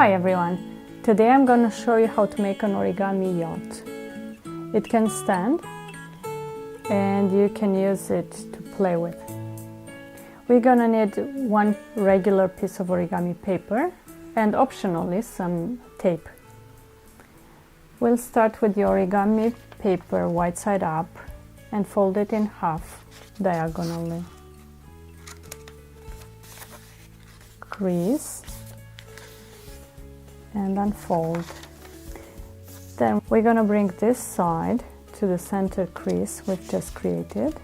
Hi everyone! Today I'm going to show you how to make an origami yacht. It can stand and you can use it to play with. We're going to need one regular piece of origami paper and optionally some tape. We'll start with the origami paper white side up and fold it in half diagonally. Crease and unfold. Then we're going to bring this side to the center crease we've just created.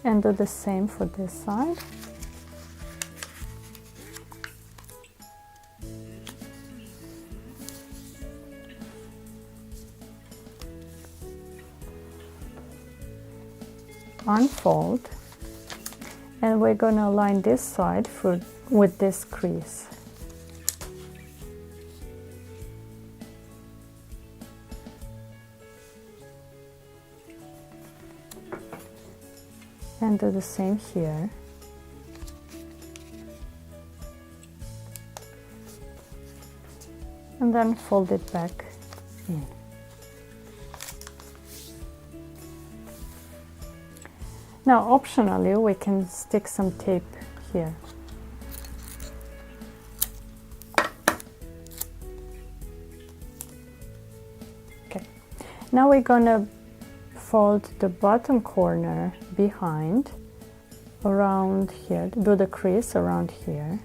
And do the same for this side. Unfold. And we're going to align this side with this crease. And do the same here. And then fold it back in. Now, optionally, we can stick some tape here. Okay. Now we're gonna fold the bottom corner behind around here. Do the crease around here.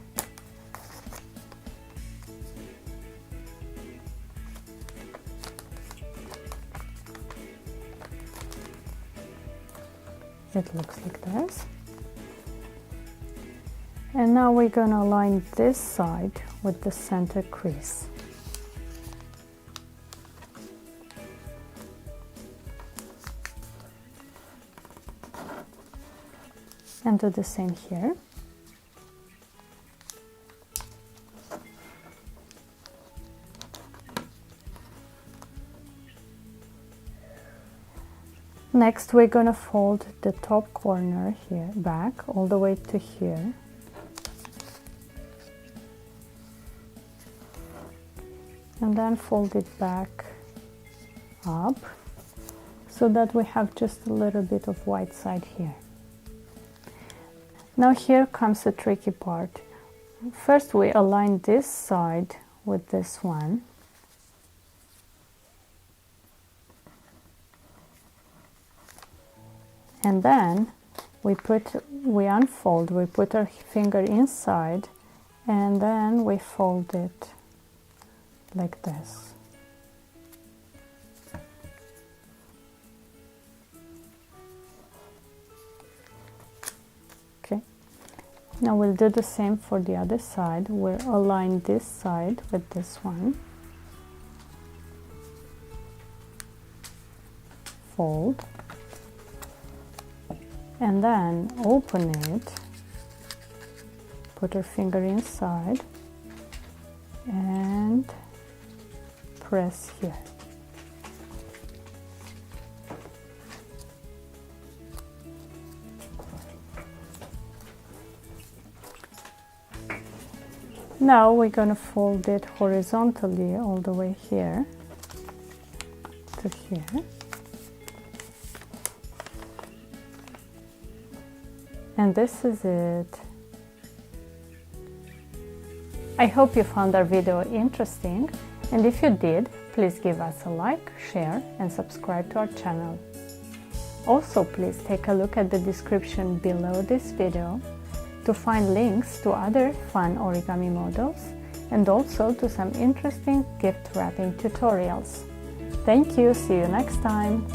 It looks like this. And now we're going to align this side with the center crease. And do the same here. Next, we're going to fold the top corner here back all the way to here. And then fold it back up so that we have just a little bit of white side here. Now here comes the tricky part. First we align this side with this one. And then we unfold, we put our finger inside and then we fold it like this. Okay, now we'll do the same for the other side. We'll align this side with this one. Fold. And then open it, put your finger inside and press here. Now we're going to fold it horizontally all the way here to here. And this is it. I hope you found our video interesting, and if you did, please give us a like, share and subscribe to our channel. Also, please take a look at the description below this video to find links to other fun origami models and also to some interesting gift wrapping tutorials. Thank you, see you next time!